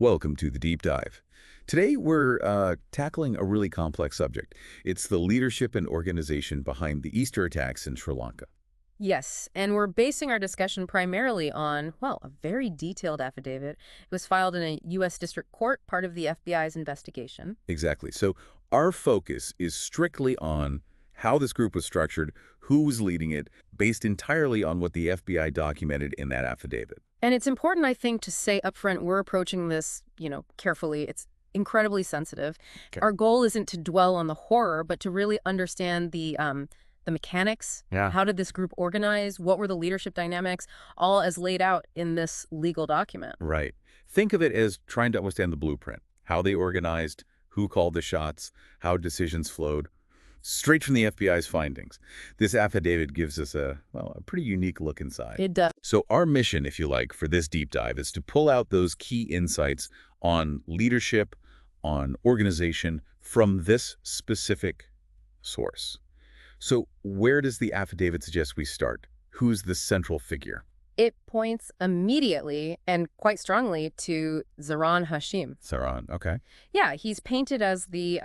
Welcome to the Deep Dive. Today we're tackling a really complex subject. It's the leadership and organization behind the Easter attacks in Sri Lanka. Yes, and we're basing our discussion primarily on, well, a very detailed affidavit. It was filed in a U.S. District Court, part of the FBI's investigation. Exactly. So our focus is strictly on how this group was structured, who was leading it, based entirely on what the FBI documented in that affidavit. And it's important, I think, to say upfront we're approaching this, carefully. It's incredibly sensitive. Okay. Our goal isn't to dwell on the horror, but to really understand the mechanics. Yeah. How did this group organize? What were the leadership dynamics? All as laid out in this legal document. Right. Think of it as trying to understand the blueprint, how they organized, who called the shots, how decisions flowed. Straight from the FBI's findings. This affidavit gives us a pretty unique look inside. It does. So our mission, if you like, for this deep dive is to pull out those key insights on leadership, on organization from this specific source. So where does the affidavit suggest we start? Who's the central figure? It points immediately and quite strongly to Zaran Hashim. Saran, okay. Yeah, he's painted as the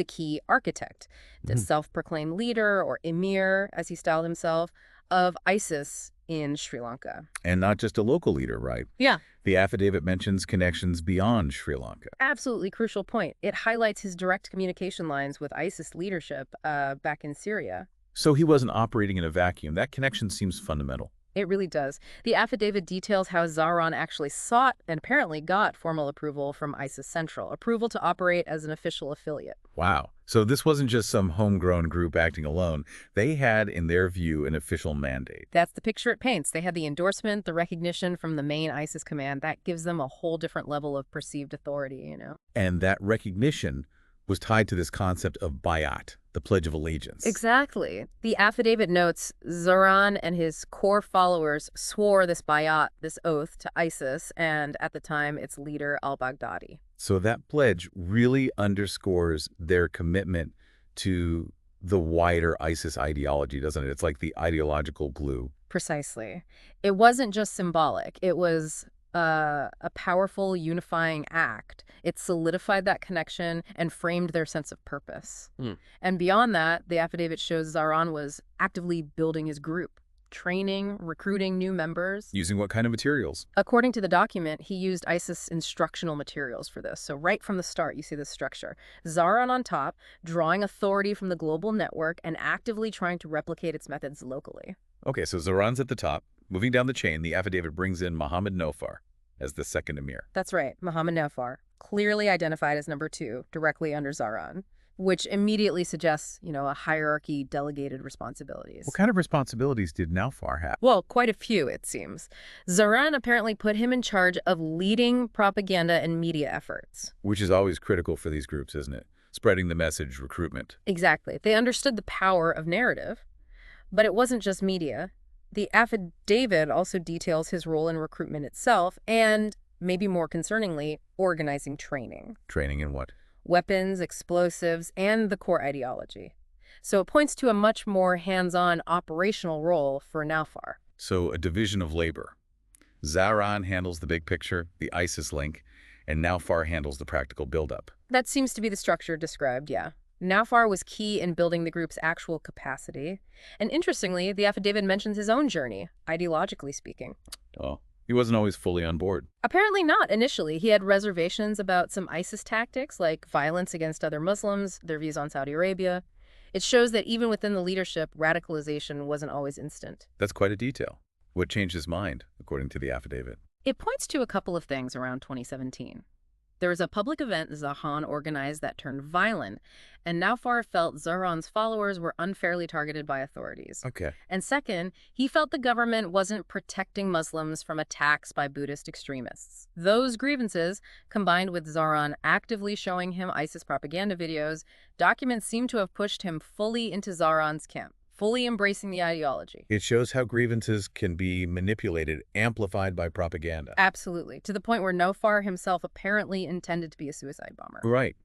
key architect, the Mhm. self-proclaimed leader, or emir, as he styled himself, of ISIS in Sri Lanka. And not just a local leader, right? Yeah, The affidavit mentions connections beyond Sri Lanka. absolutely crucial point. It highlights his direct communication lines with ISIS leadership back in Syria. So he wasn't operating in a vacuum. That connection seems fundamental. It really does. The affidavit details how Zaran actually sought and apparently got formal approval from ISIS Central, approval to operate as an official affiliate. Wow. So this wasn't just some homegrown group acting alone. They had, in their view, an official mandate. That's the picture it paints. They had the endorsement, the recognition from the main ISIS command. That gives them a whole different level of perceived authority. And that recognition was tied to this concept of bayat, the Pledge of Allegiance. Exactly. The affidavit notes Zoran and his core followers swore this bayat, this oath, to ISIS and, at the time, its leader, al-Baghdadi. So that pledge really underscores their commitment to the wider ISIS ideology, doesn't it? It's like the ideological glue. Precisely. It wasn't just symbolic. It was a powerful unifying act. It solidified that connection and framed their sense of purpose. Hmm. And beyond that, the affidavit shows Zaran was actively building his group, training, recruiting new members. Using what kind of materials? According to the document, he used ISIS instructional materials for this. So right from the start, you see this structure. Zaran on top, drawing authority from the global network and actively trying to replicate its methods locally. Okay, so Zaran's at the top. Moving down the chain, the affidavit brings in Mohammed Nofar as the second emir. That's right, Mohammed Nafar, clearly identified as number 2, directly under Zaran, which immediately suggests, a hierarchy delegated responsibilities. What kind of responsibilities did Nofar have? Well, quite a few, it seems. Zaran apparently put him in charge of leading propaganda and media efforts. Which is always critical for these groups, isn't it? Spreading the message, recruitment. Exactly. They understood the power of narrative, but it wasn't just media. The affidavit also details his role in recruitment itself and, maybe more concerningly, organizing training. Training in what? Weapons, explosives, and the core ideology. So it points to a much more hands-on operational role for Nafar. So a division of labor. Zaran handles the big picture, the ISIS link, and Nofar handles the practical buildup. That seems to be the structure described, yeah. Nafar was key in building the group's actual capacity. And interestingly, the affidavit mentions his own journey, ideologically speaking. Oh, he wasn't always fully on board. Apparently not initially. He had reservations about some ISIS tactics, like violence against other Muslims, their views on Saudi Arabia. It shows that even within the leadership, radicalization wasn't always instant. That's quite a detail. What changed his mind, according to the affidavit? It points to a couple of things around 2017. There was a public event Zahan organized that turned violent, and Nafar felt Zaran's followers were unfairly targeted by authorities. Okay. And second, he felt the government wasn't protecting Muslims from attacks by Buddhist extremists. Those grievances, combined with Zaran actively showing him ISIS propaganda videos, documents seem to have pushed him fully into Zaran's camp, fully embracing the ideology. It shows how grievances can be manipulated, amplified by propaganda. Absolutely, to the point where Nofar himself apparently intended to be a suicide bomber. Right.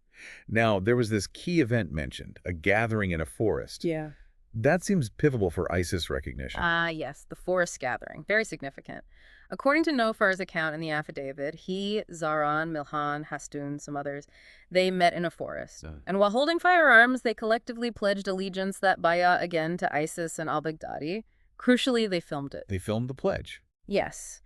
Now, there was this key event mentioned, a gathering in a forest. Yeah. That seems pivotal for ISIS recognition. Yes, the forest gathering. Very significant. According to Nofar's account in the affidavit, he, Zaran, Milhan, Hastun, some others, they met in a forest. And while holding firearms, they collectively pledged allegiance, that bay'ah again, to ISIS and al-Baghdadi. Crucially, they filmed it. They filmed the pledge. Yes.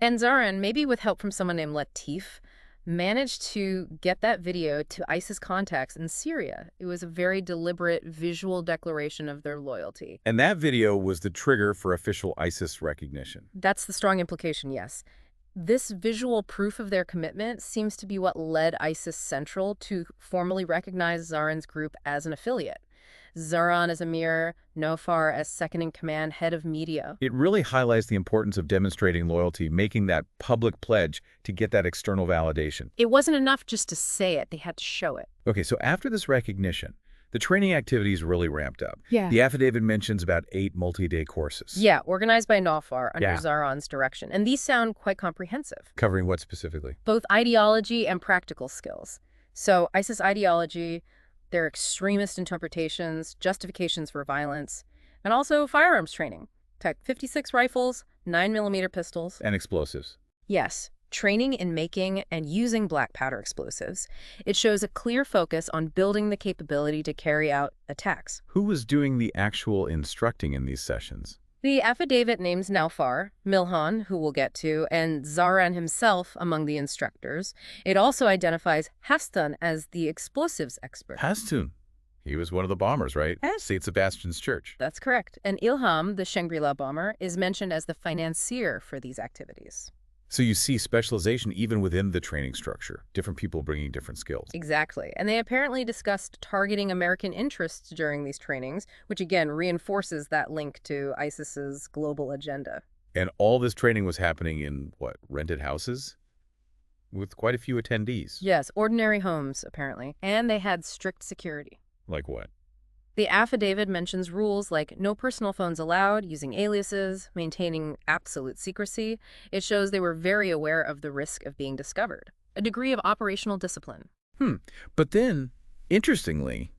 And Zaran, maybe with help from someone named Latif, managed to get that video to ISIS contacts in Syria. It was a very deliberate visual declaration of their loyalty. And that video was the trigger for official ISIS recognition. That's the strong implication, yes. This visual proof of their commitment seems to be what led ISIS Central to formally recognize Zaran's group as an affiliate. Zaran as Amir, Nofar as second-in-command head of media. It really highlights the importance of demonstrating loyalty, making that public pledge to get that external validation. It wasn't enough just to say it, they had to show it. Okay, so after this recognition, the training activities really ramped up. Yeah. The affidavit mentions about 8 multi-day courses. Yeah, organized by Nofar under Yeah. Zaran's direction. And these sound quite comprehensive. Covering what specifically? Both ideology and practical skills. So ISIS ideology, their extremist interpretations, justifications for violence, and also firearms training. Type 56 rifles, 9mm pistols. And explosives. Yes, training in making and using black powder explosives. It shows a clear focus on building the capability to carry out attacks. Who was doing the actual instructing in these sessions? The affidavit names Naufar, Milhan, who we'll get to, and Zaran himself among the instructors. It also identifies Hastan as the explosives expert. Hastun. He was one of the bombers, right? Yes. St. Sebastian's Church. That's correct. And Ilham, the Shangri-La bomber, is mentioned as the financier for these activities. So you see specialization even within the training structure, different people bringing different skills. Exactly. And they apparently discussed targeting American interests during these trainings, which again reinforces that link to ISIS's global agenda. And all this training was happening in, what, rented houses? With quite a few attendees. Yes, ordinary homes, apparently. And they had strict security. Like what? The affidavit mentions rules like no personal phones allowed, using aliases, maintaining absolute secrecy. It shows they were very aware of the risk of being discovered. A degree of operational discipline. But then, interestingly,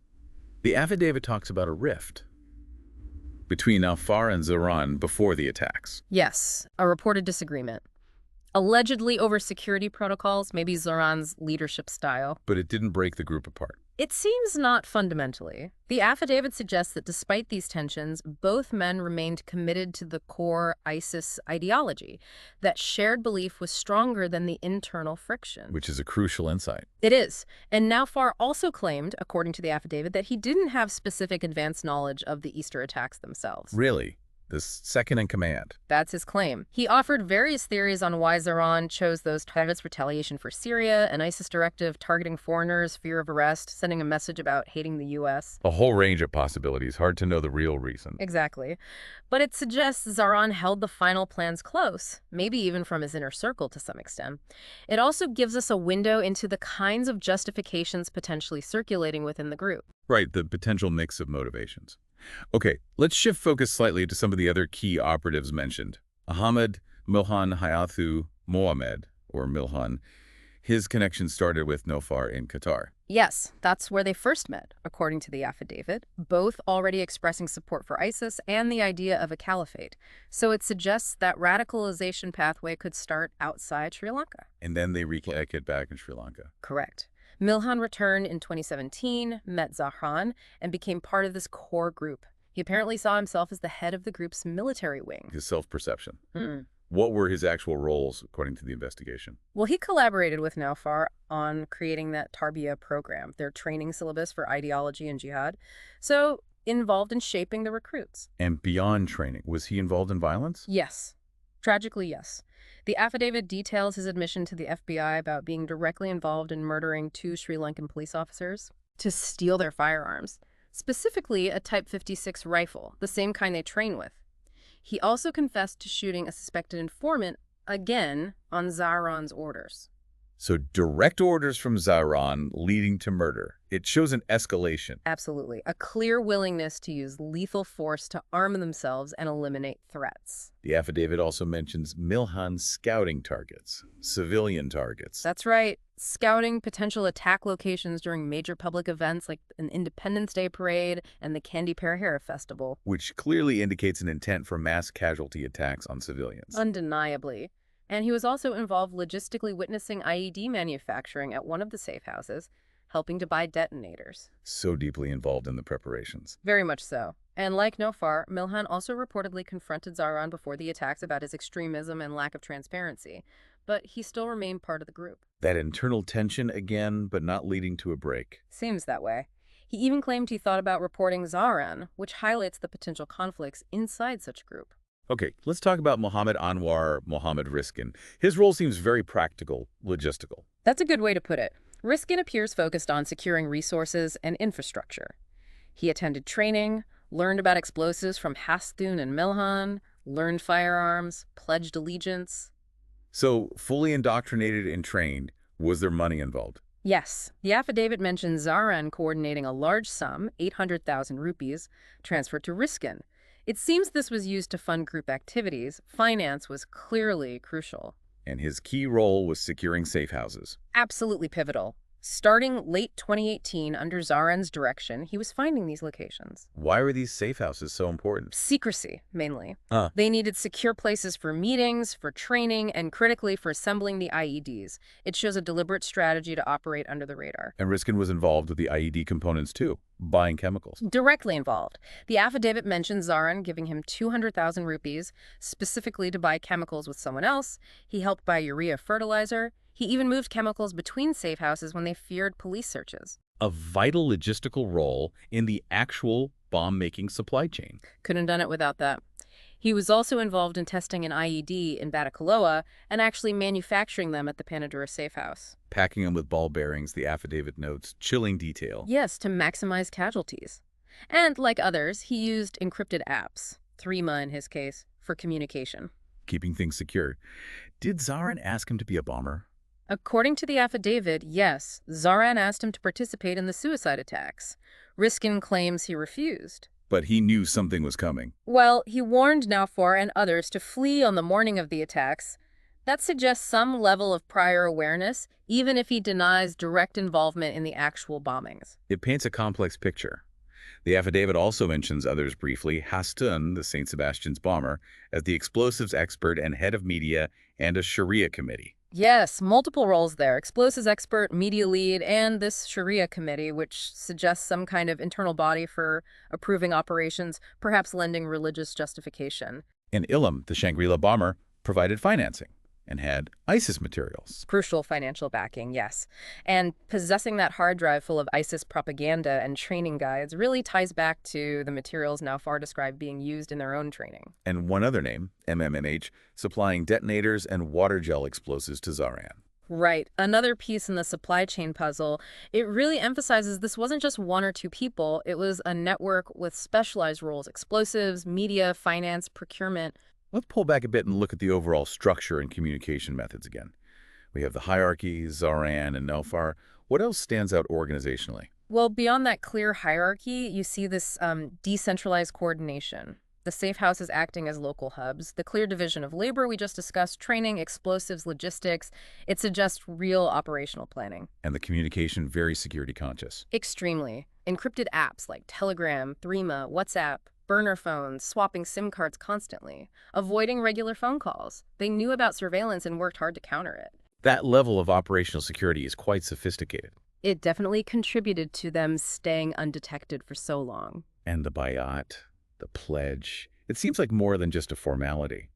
the affidavit talks about a rift between Alfar and Zaran before the attacks. Yes, a reported disagreement. Allegedly over security protocols, maybe Zaran's leadership style. But it didn't break the group apart. It seems not fundamentally. The affidavit suggests that despite these tensions, both men remained committed to the core ISIS ideology. That shared belief was stronger than the internal friction. Which is a crucial insight. It is. And Naufar also claimed, according to the affidavit, that he didn't have specific advanced knowledge of the Easter attacks themselves. Really? This second in command. That's his claim. He offered various theories on why Zaran chose those targets: retaliation for Syria, an ISIS directive targeting foreigners, fear of arrest, sending a message about hating the U.S. A whole range of possibilities. Hard to know the real reason. Exactly. But it suggests Zaran held the final plans close, maybe even from his inner circle to some extent. It also gives us a window into the kinds of justifications potentially circulating within the group. Right, the potential mix of motivations. Okay, let's shift focus slightly to some of the other key operatives mentioned. Ahmed Milhan Hayathu Mohamed, or Milhan, his connection started with Nofar in Qatar. Yes, that's where they first met, according to the affidavit, both already expressing support for ISIS and the idea of a caliphate. So it suggests that radicalization pathway could start outside Sri Lanka. And then they reconnected back in Sri Lanka. Correct. Milhan returned in 2017, met Zahran, and became part of this core group. He apparently saw himself as the head of the group's military wing. His self-perception. What were his actual roles, according to the investigation? Well, he collaborated with Naufar on creating that Tarbiyah program, their training syllabus for ideology and jihad. So, involved in shaping the recruits. And beyond training, was he involved in violence? Yes. Tragically, yes. The affidavit details his admission to the FBI about being directly involved in murdering 2 Sri Lankan police officers to steal their firearms, specifically a Type 56 rifle, the same kind they train with. He also confessed to shooting a suspected informant, again, on Zaran's orders. So direct orders from Zaran leading to murder. It shows an escalation. Absolutely. A clear willingness to use lethal force to arm themselves and eliminate threats. The affidavit also mentions Milhan's scouting targets, civilian targets. That's right. Scouting potential attack locations during major public events like an Independence Day parade and the Candy Perahera Festival. Which clearly indicates an intent for mass casualty attacks on civilians. Undeniably. And he was also involved logistically witnessing IED manufacturing at one of the safe houses, helping to buy detonators. So deeply involved in the preparations. Very much so. And like Nofar, Milhan also reportedly confronted Zaran before the attacks about his extremism and lack of transparency, but he still remained part of the group. That internal tension again, but not leading to a break. Seems that way. He even claimed he thought about reporting Zaran, which highlights the potential conflicts inside such a group. Okay, let's talk about Mohammed Anwar Mohammed Riskin. His role seems very practical, logistical. That's a good way to put it. Riskin appears focused on securing resources and infrastructure. He attended training, learned about explosives from Hastun and Milhan, learned firearms, pledged allegiance. So, fully indoctrinated and trained, was there money involved? Yes, the affidavit mentions Zaran coordinating a large sum, 800,000 rupees, transferred to Riskin. It seems this was used to fund group activities. Finance was clearly crucial. And his key role was securing safe houses. Absolutely pivotal. Starting late 2018 under Zaran's direction, he was finding these locations. Why were these safe houses so important? Secrecy, mainly. Ah, They needed secure places for meetings, for training, and critically for assembling the IEDs. It shows a deliberate strategy to operate under the radar. and Riskin was involved with the IED components too, buying chemicals. Directly involved. The affidavit mentions Zaran giving him 200,000 rupees, specifically to buy chemicals with someone else. He helped buy urea fertilizer. He even moved chemicals between safe houses when they feared police searches. A vital logistical role in the actual bomb-making supply chain. Couldn't have done it without that. He was also involved in testing an IED in Batacaloa and actually manufacturing them at the Panadura safe house. Packing them with ball bearings, the affidavit notes, chilling detail. Yes, to maximize casualties. And like others, he used encrypted apps, 3MA in his case, for communication. Keeping things secure. Did Zaran ask him to be a bomber? According to the affidavit, yes, Zaran asked him to participate in the suicide attacks. Riskin claims he refused. But he knew something was coming. Well, he warned Naufar and others to flee on the morning of the attacks. That suggests some level of prior awareness, even if he denies direct involvement in the actual bombings. It paints a complex picture. The affidavit also mentions others briefly, Hastun, the St. Sebastian's bomber, as the explosives expert and head of media and a Sharia committee. Yes, multiple roles there. Explosives expert, media lead, and this Sharia committee, which suggests some kind of internal body for approving operations, perhaps lending religious justification. And Ilham, the Shangri-La bomber, provided financing and had ISIS materials. Crucial financial backing, yes. And possessing that hard drive full of ISIS propaganda and training guides really ties back to the materials Naufar described being used in their own training. And one other name, MMMH, supplying detonators and water gel explosives to Zaran. Right. Another piece in the supply chain puzzle. It really emphasizes this wasn't just one or two people. It was a network with specialized roles: explosives, media, finance, procurement. Let's pull back a bit and look at the overall structure and communication methods again. We have the hierarchy, Zaran and Naufar. What else stands out organizationally? Well, beyond that clear hierarchy, you see this decentralized coordination. The safe houses acting as local hubs, the clear division of labor we just discussed, training, explosives, logistics. It suggests real operational planning. And the communication very security conscious. Extremely. Encrypted apps like Telegram, 3MA, WhatsApp, burner phones, swapping SIM cards constantly, avoiding regular phone calls. They knew about surveillance and worked hard to counter it. That level of operational security is quite sophisticated. It definitely contributed to them staying undetected for so long. And the bayat, the pledge, it seems like more than just a formality,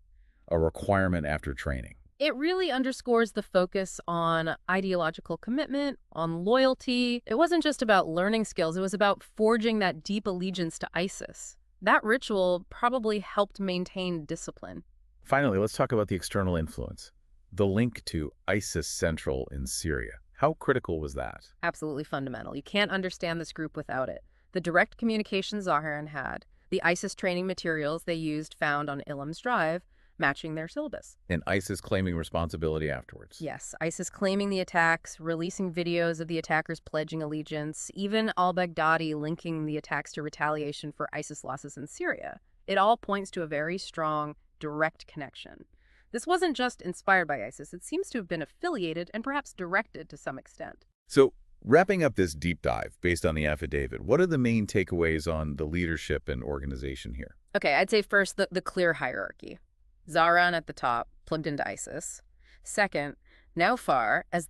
a requirement after training. It really underscores the focus on ideological commitment, on loyalty. It wasn't just about learning skills, it was about forging that deep allegiance to ISIS. That ritual probably helped maintain discipline. Finally, let's talk about the external influence. The link to ISIS Central in Syria. How critical was that? Absolutely fundamental. You can't understand this group without it. The direct communication Zaharan had, the ISIS training materials they used found on Ilham's drive, matching their syllabus. And ISIS claiming responsibility afterwards. Yes, ISIS claiming the attacks, releasing videos of the attackers pledging allegiance, even al-Baghdadi linking the attacks to retaliation for ISIS losses in Syria. It all points to a very strong, direct connection. This wasn't just inspired by ISIS, it seems to have been affiliated and perhaps directed to some extent. So, wrapping up this deep dive based on the affidavit, what are the main takeaways on the leadership and organization here? Okay, I'd say first the clear hierarchy. Zahran at the top, plugged into ISIS. Second, Naufar as the